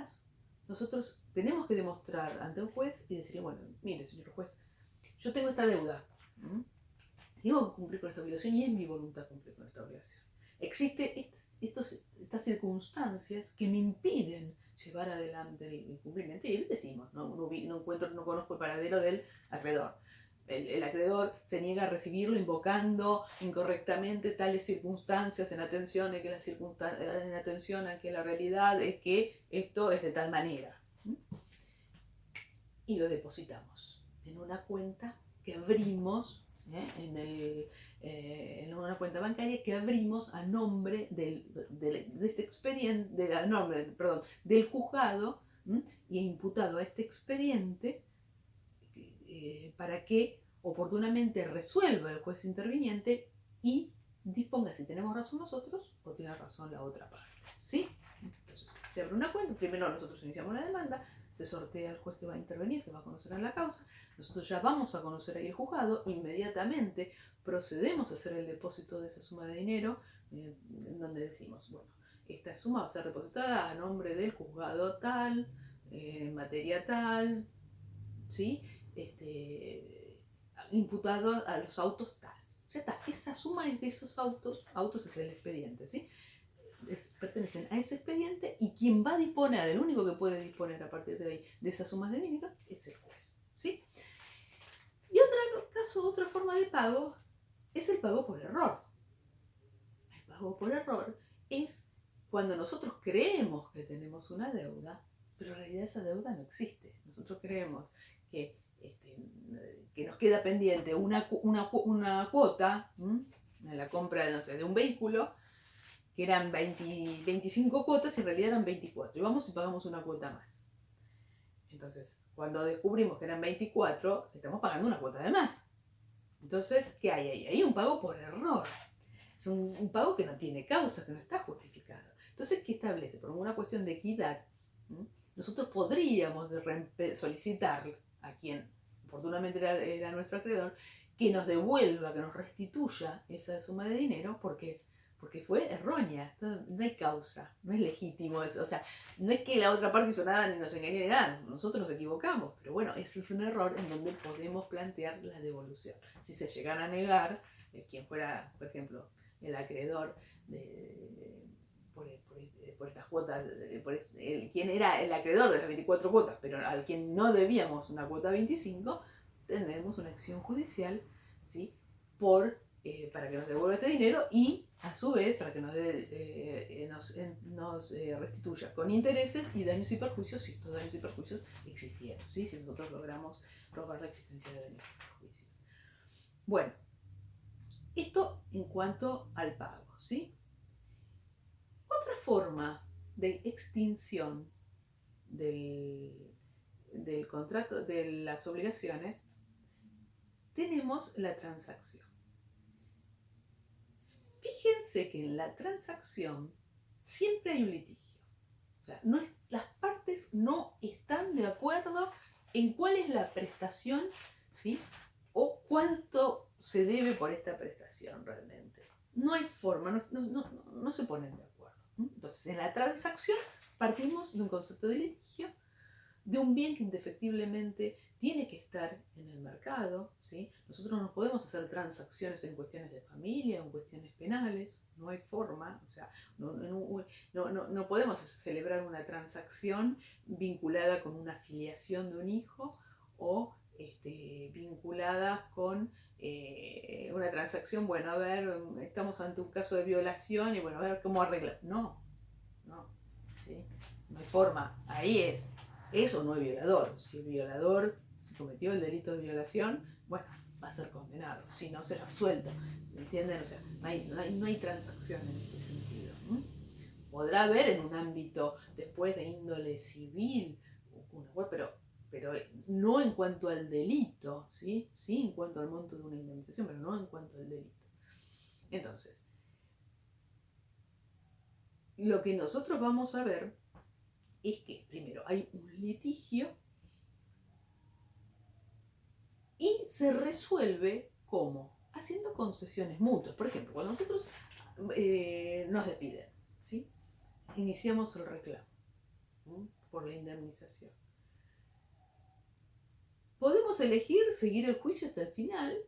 caso. Nosotros tenemos que demostrar ante un juez y decirle, bueno, mire, señor juez, yo tengo esta deuda. Tengo que cumplir con esta obligación y es mi voluntad cumplir con esta obligación. Existen estas circunstancias que me impiden llevar adelante el cumplimiento y decimos, no conozco el paradero del acreedor. El acreedor se niega a recibirlo invocando incorrectamente tales circunstancias en atención a que la realidad es que esto es de tal manera. Y lo depositamos en una cuenta que abrimos, en una cuenta bancaria que abrimos a nombre de este expediente, del juzgado, y imputado a este expediente para que oportunamente resuelva el juez interviniente y disponga si tenemos razón nosotros o tiene razón la otra parte. ¿Sí? Entonces, se abre una cuenta, primero nosotros iniciamos la demanda, se sortea el juez que va a intervenir, que va a conocer en la causa, nosotros ya vamos a conocer ahí el juzgado, inmediatamente procedemos a hacer el depósito de esa suma de dinero, en donde decimos, bueno, esta suma va a ser depositada a nombre del juzgado tal, materia tal, ¿sí? Imputado a los autos tal. Ya está, esa suma es de esos autos es el expediente, ¿sí? Pertenecen a ese expediente y quien va a disponer, el único que puede disponer a partir de ahí de esas sumas de dinero es el juez, ¿sí? Y otra forma de pago es el pago por error. El pago por error es cuando nosotros creemos que tenemos una deuda, pero en realidad esa deuda no existe. Nosotros creemos que nos queda pendiente una cuota en la compra de un vehículo, que eran 25 cuotas y en realidad eran 24. Y vamos y pagamos una cuota más. Entonces, cuando descubrimos que eran 24, estamos pagando una cuota de más. Entonces, ¿qué hay ahí? Hay un pago por error. Es un pago que no tiene causa, que no está justificado. Entonces, ¿qué establece? Por una cuestión de equidad, nosotros podríamos solicitar a quien oportunamente era nuestro acreedor que nos devuelva, que nos restituya esa suma de dinero porque fue errónea, no hay causa, no es legítimo eso. O sea, no es que la otra parte hizo nada ni nos engañó ni nada, nosotros nos equivocamos, pero bueno, ese fue un error en donde podemos plantear la devolución. Si se llegara a negar, quien fuera, por ejemplo, el acreedor por estas cuotas, quien era el acreedor de las 24 cuotas, pero al quien no debíamos una cuota 25, tendremos una acción judicial, ¿sí? Para que nos devuelva este dinero y a su vez para que nos restituya con intereses y daños y perjuicios si estos daños y perjuicios existieron, ¿sí? Si nosotros logramos probar la existencia de daños y perjuicios. Bueno, esto en cuanto al pago, ¿sí? Otra forma de extinción del contrato, de las obligaciones, tenemos la transacción. Fíjense que en la transacción siempre hay un litigio. O sea, las partes no están de acuerdo en cuál es la prestación, ¿sí? O cuánto se debe por esta prestación realmente. No hay forma, no se ponen de acuerdo. Entonces, en la transacción partimos de un concepto de litigio, de un bien que indefectiblemente tiene que estar en el mercado, ¿sí? Nosotros no podemos hacer transacciones en cuestiones de familia, en cuestiones penales, no hay forma, o sea, no podemos celebrar una transacción vinculada con una filiación de un hijo o vinculada con una transacción, bueno, a ver, estamos ante un caso de violación y bueno, a ver cómo arreglar. No, ¿sí? No hay forma, ahí es o no es violador. Si el violador cometió el delito de violación, bueno, va a ser condenado. Si no, será absuelto. ¿Me entienden? O sea, no hay transacción en este sentido. Podrá haber en un ámbito después de índole civil, pero no en cuanto al delito, ¿sí? Sí en cuanto al monto de una indemnización, pero no en cuanto al delito. Entonces, lo que nosotros vamos a ver es que primero hay un litigio y se resuelve ¿cómo? Haciendo concesiones mutuas. Por ejemplo, cuando nosotros nos despiden, ¿sí? Iniciamos el reclamo. por la indemnización. Podemos elegir seguir el juicio hasta el final,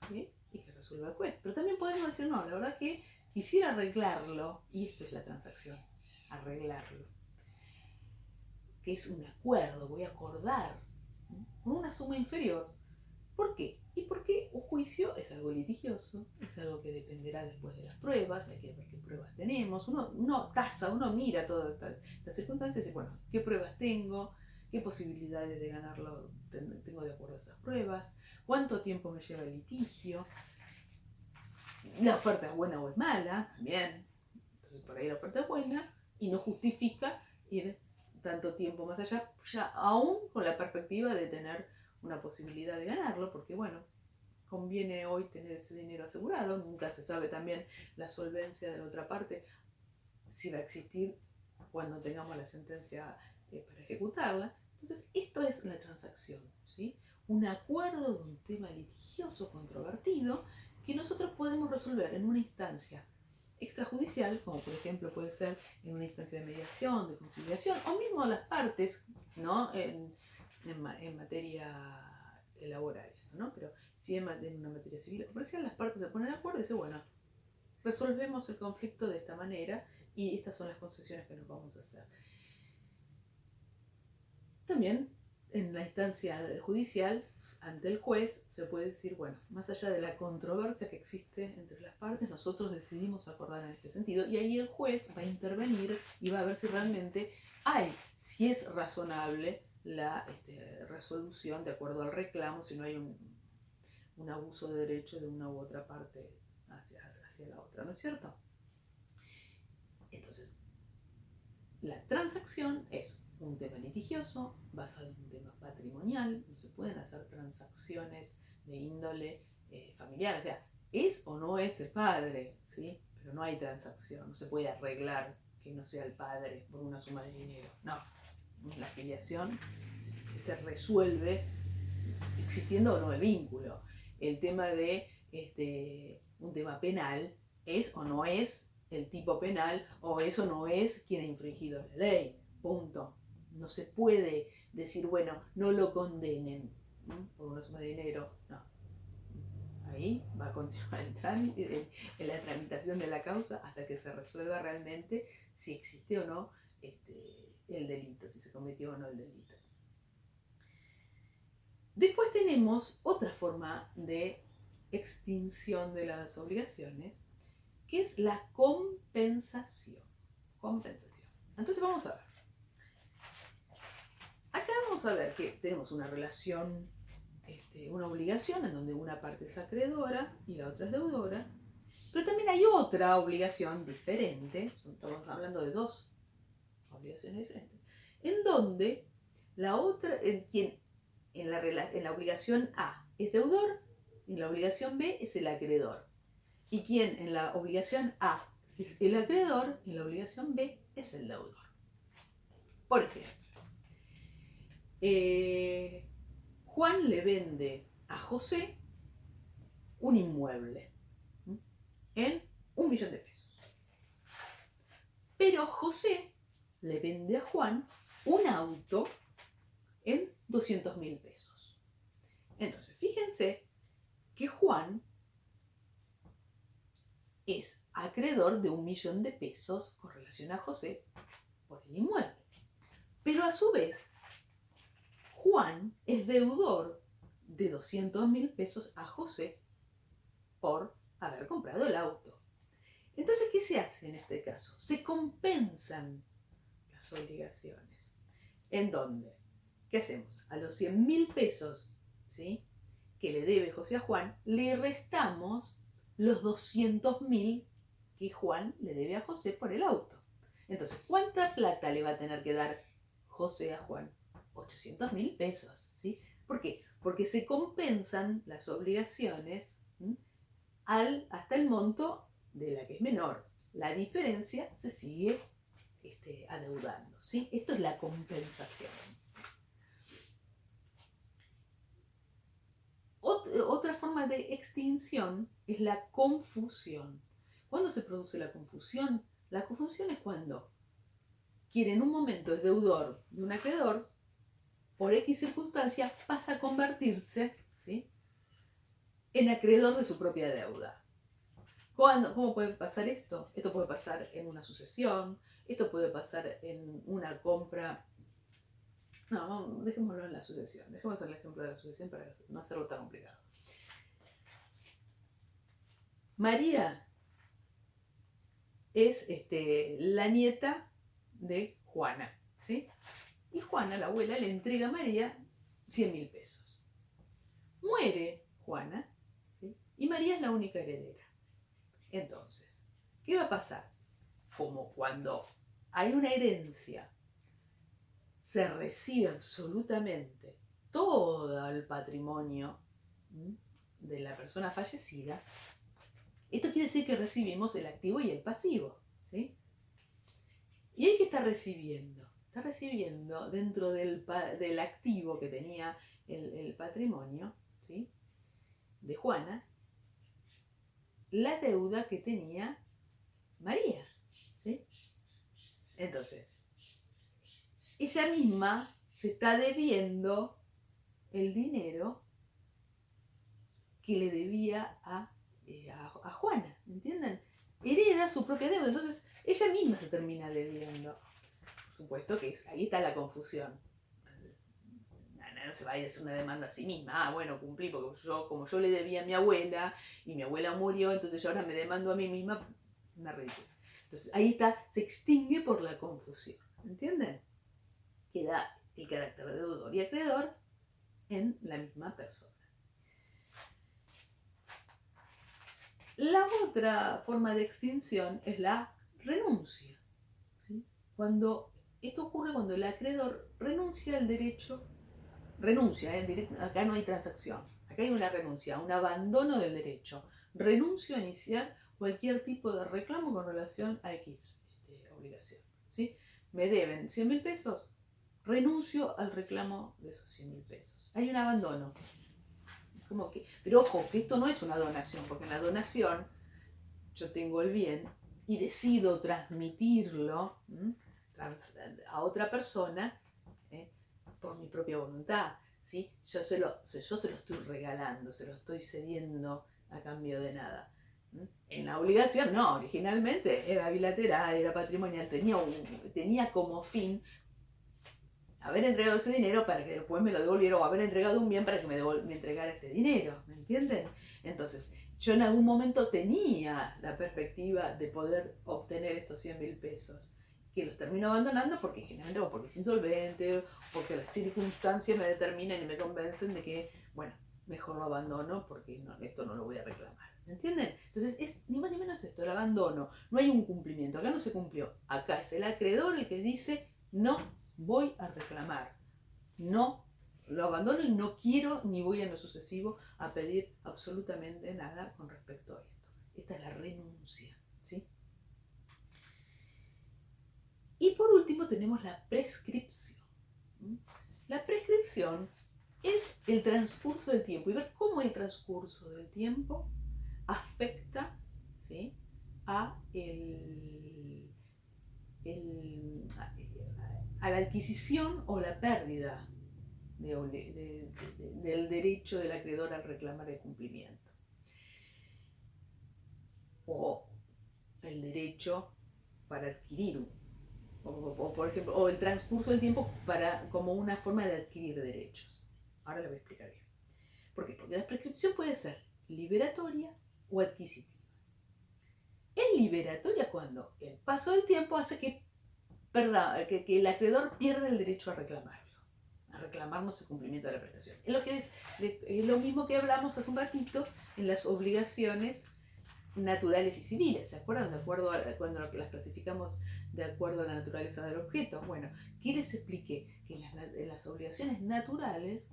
¿sí? Y que resuelva el juez. Pero también podemos decir, no, la verdad que quisiera arreglarlo, y esto es la transacción, arreglarlo. Que es un acuerdo, voy a acordar, ¿no?, con una suma inferior. ¿Por qué? Y porque un juicio es algo litigioso, es algo que dependerá después de las pruebas, hay que ver qué pruebas tenemos, uno tasa, uno mira todas estas circunstancias y dice, bueno, ¿qué pruebas tengo? ¿Qué posibilidades de ganarlo tengo de acuerdo a esas pruebas? ¿Cuánto tiempo me lleva el litigio? ¿La oferta es buena o es mala? También. Entonces por ahí la oferta es buena y no justifica ir tanto tiempo más allá, ya aún con la perspectiva de tener una posibilidad de ganarlo, porque bueno, conviene hoy tener ese dinero asegurado, nunca se sabe también la solvencia de la otra parte, si va a existir cuando tengamos la sentencia para ejecutarla. Entonces, esto es la transacción, ¿sí? Un acuerdo de un tema litigioso controvertido que nosotros podemos resolver en una instancia extrajudicial, como por ejemplo puede ser en una instancia de mediación, de conciliación, o mismo las partes, ¿no?, en materia laboral, ¿no? Pero si en una materia civil o comercial las partes se ponen de acuerdo y dicen, bueno, resolvemos el conflicto de esta manera y estas son las concesiones que nos vamos a hacer. También en la instancia judicial, ante el juez, se puede decir, bueno, más allá de la controversia que existe entre las partes, nosotros decidimos acordar en este sentido, y ahí el juez va a intervenir y va a ver si realmente si es razonable la resolución de acuerdo al reclamo, si no hay un abuso de derecho de una u otra parte hacia la otra, ¿no es cierto? Entonces, la transacción es un tema litigioso basado en un tema patrimonial, no se pueden hacer transacciones de índole familiar, o sea, es o no es el padre, ¿sí? Pero no hay transacción, no se puede arreglar que no sea el padre por una suma de dinero, no. La filiación se resuelve existiendo o no el vínculo. El tema de un tema penal es o no es el tipo penal, o es o no es quien ha infringido la ley, punto. No se puede decir, bueno, no lo condenen, ¿no?, por una suma de dinero, no. Ahí va a continuar el trámite, en la tramitación de la causa hasta que se resuelva realmente si existe o no el delito, si se cometió o no el delito. Después tenemos otra forma de extinción de las obligaciones, que es la compensación. Compensación. Entonces vamos a ver. Acá vamos a ver que tenemos una relación, una obligación en donde una parte es acreedora y la otra es deudora, pero también hay otra obligación diferente, estamos hablando de dos obligaciones diferentes, en donde la otra, quien en la obligación A es deudor y en la obligación B es el acreedor. Y quien en la obligación A es el acreedor y en la obligación B es el deudor. Por ejemplo, Juan le vende a José un inmueble en 1 millón de pesos. Pero José le vende a Juan un auto en 200.000 pesos. Entonces, fíjense que Juan es acreedor de 1 millón de pesos con relación a José por el inmueble. Pero a su vez, Juan es deudor de 200.000 pesos a José por haber comprado el auto. Entonces, ¿qué se hace en este caso? Se compensan las obligaciones. ¿En dónde? ¿Qué hacemos? A los 100.000 pesos, ¿sí?, que le debe José a Juan, le restamos los 200.000 que Juan le debe a José por el auto. Entonces, ¿cuánta plata le va a tener que dar José a Juan? 800.000 pesos, ¿sí? ¿Por qué? Porque se compensan las obligaciones hasta el monto de la que es menor. La diferencia se sigue adeudando, ¿sí? Esto es la compensación. Otra forma de extinción es la confusión. ¿Cuándo se produce la confusión? La confusión es cuando quien en un momento es deudor de un acreedor, por X circunstancias pasa a convertirse, ¿sí?, en acreedor de su propia deuda. ¿Cómo puede pasar esto? Esto puede pasar en una sucesión, esto puede pasar en una compra. No, dejémoslo en la sucesión. Dejemos el ejemplo de la sucesión para no hacerlo tan complicado. María es la nieta de Juana, ¿sí? Y Juana, la abuela, le entrega a María 100.000 pesos. Muere Juana, ¿sí? Y María es la única heredera. Entonces, ¿qué va a pasar? Como cuando hay una herencia, se recibe absolutamente todo el patrimonio de la persona fallecida. Esto quiere decir que recibimos el activo y el pasivo, ¿sí? ¿Y él qué está recibiendo? Está recibiendo dentro del activo que tenía el patrimonio, ¿sí?, de Juana, la deuda que tenía María, ¿sí? Entonces, ella misma se está debiendo el dinero que le debía a Juana, ¿entienden? Hereda su propia deuda, entonces ella misma se termina debiendo. Por supuesto que ahí está la confusión. No se va a ir a hacer una demanda a sí misma. Bueno, cumplí, porque como yo le debía a mi abuela, y mi abuela murió, entonces yo ahora me demando a mí misma, una ridícula. Entonces ahí está, se extingue por la confusión, ¿entienden? Queda el carácter de deudor y acreedor en la misma persona. La otra forma de extinción es la renuncia, ¿sí? Esto ocurre cuando el acreedor renuncia al derecho, acá no hay transacción, acá hay una renuncia, un abandono del derecho. Renuncio a iniciar cualquier tipo de reclamo con relación a X obligación, ¿sí? Me deben 100.000 pesos, renuncio al reclamo de esos 100.000 pesos. Hay un abandono. Pero ojo, que esto no es una donación, porque en la donación yo tengo el bien y decido transmitirlo a otra persona por mi propia voluntad, ¿sí? Yo se lo estoy regalando, se lo estoy cediendo a cambio de nada. En la obligación no, originalmente era bilateral, era patrimonial, tenía como fin haber entregado ese dinero para que después me lo devolviera, o haber entregado un bien para que me entregara este dinero, ¿me entienden? Entonces, yo en algún momento tenía la perspectiva de poder obtener estos 100.000 pesos, que los termino abandonando porque generalmente o porque es insolvente, o porque las circunstancias me determinan y me convencen de que, bueno, mejor lo abandono porque esto no lo voy a reclamar. ¿Me entienden? Entonces, es ni más ni menos esto, el abandono. No hay un cumplimiento, acá no se cumplió. Acá es el acreedor el que dice, no voy a reclamar, no lo abandono y no quiero ni voy en lo sucesivo a pedir absolutamente nada con respecto a esto. Esta es la renuncia, ¿sí? Y por último tenemos la prescripción. La prescripción es el transcurso del tiempo y ver cómo el transcurso del tiempo afecta, ¿sí?, a la adquisición o la pérdida del derecho del acreedor al reclamar el cumplimiento, o el derecho para adquirir por ejemplo, o el transcurso del tiempo como una forma de adquirir derechos. Ahora lo voy a explicar bien. ¿Por qué? Porque la prescripción puede ser liberatoria o adquisitiva. Es liberatoria cuando el paso del tiempo hace que el acreedor pierda el derecho a reclamarnos el cumplimiento de la prestación. Es lo mismo que hablamos hace un ratito en las obligaciones naturales y civiles, ¿se acuerdan? Cuando las clasificamos de acuerdo a la naturaleza del objeto. Bueno, ¿qué les expliqué? Que en las obligaciones naturales,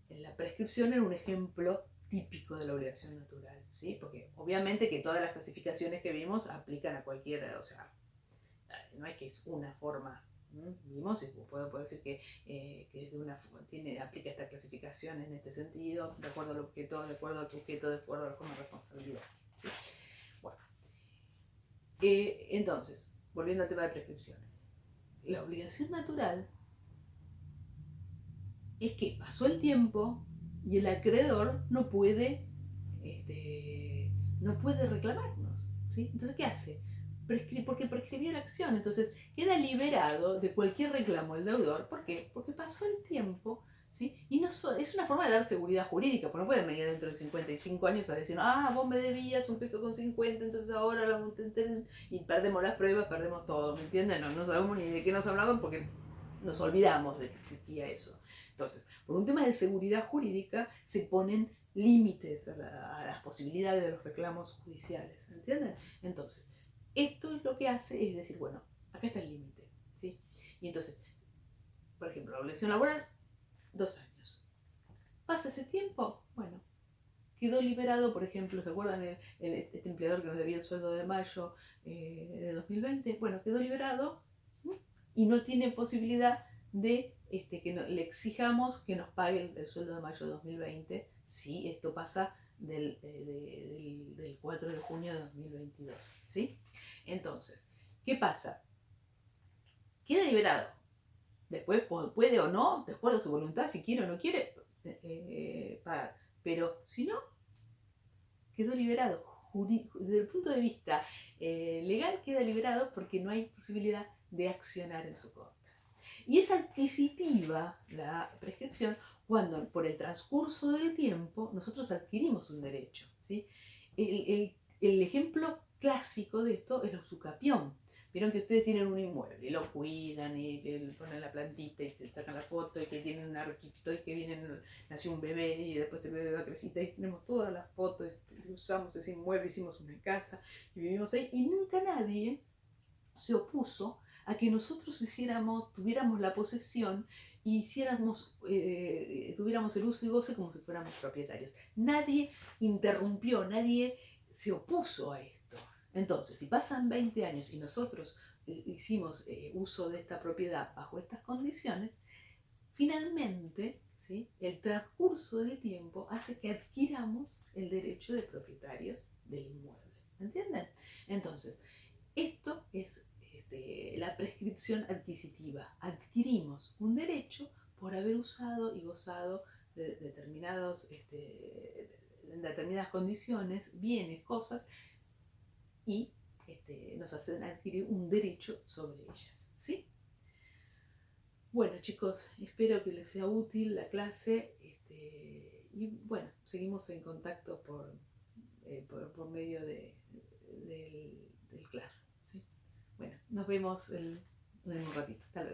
la prescripción era un ejemplo típico de la obligación natural, ¿sí? Porque obviamente que todas las clasificaciones que vimos aplican a cualquiera, o sea, no es que es una forma. Vimos y puedo decir que aplica esta clasificación en este sentido, de acuerdo al objeto, de acuerdo al sujeto, de acuerdo a la forma de responsabilidad. ¿Sí? Bueno, entonces, volviendo al tema de prescripciones. la obligación natural es que pasó el tiempo y el acreedor no puede reclamarnos, ¿sí? Entonces, ¿qué hace? Porque prescribió la acción, entonces queda liberado de cualquier reclamo el deudor. ¿Por qué? Porque pasó el tiempo, ¿sí? Y no es una forma de dar seguridad jurídica, porque no pueden venir dentro de 55 años a decir, vos me debías 1,50 pesos, entonces ahora y perdemos las pruebas, perdemos todo, ¿me entienden? No sabemos ni de qué nos hablaban porque nos olvidamos de que existía eso. Entonces, por un tema de seguridad jurídica, se ponen límites a las posibilidades de los reclamos judiciales, ¿entienden? Entonces, esto es lo que hace es decir, bueno, acá está el límite, ¿sí? Y entonces, por ejemplo, la obligación laboral, 2 años. ¿Pasa ese tiempo? Bueno, quedó liberado, por ejemplo, ¿se acuerdan este empleador que nos debía el sueldo de mayo de 2020? Bueno, quedó liberado y no tiene posibilidad de que le exijamos que nos pague el sueldo de mayo de 2020 si esto pasa del 4 de junio de 2022, ¿sí? Entonces, ¿qué pasa? Queda liberado. Después puede o no, de acuerdo a su voluntad, si quiere o no quiere pagar. Pero si no, quedó liberado. Desde el punto de vista legal queda liberado porque no hay posibilidad de accionar en su contra. Y es adquisitiva la prescripción cuando por el transcurso del tiempo nosotros adquirimos un derecho, ¿sí? El ejemplo clásico de esto es la usucapión. Vieron que ustedes tienen un inmueble y lo cuidan y le ponen la plantita y se sacan la foto y que tienen un arquito y que nació un bebé y después el bebé va creciendo y tenemos todas las fotos, usamos ese inmueble, hicimos una casa y vivimos ahí y nunca nadie se opuso a que nosotros tuviéramos la posesión y tuviéramos el uso y goce como si fuéramos propietarios. Nadie interrumpió, nadie se opuso a esto. Entonces, si pasan 20 años y nosotros hicimos uso de esta propiedad bajo estas condiciones, finalmente, ¿sí?, el transcurso del tiempo hace que adquiramos el derecho de propietarios del inmueble. ¿Entienden? Entonces, esto es la prescripción adquisitiva. Adquirimos un derecho por haber usado y gozado de determinadas condiciones, bienes, cosas, y nos hacen adquirir un derecho sobre ellas, ¿sí? Bueno, chicos, espero que les sea útil la clase y bueno, seguimos en contacto por medio del Clash, ¿sí? Bueno, nos vemos en un ratito. Hasta luego.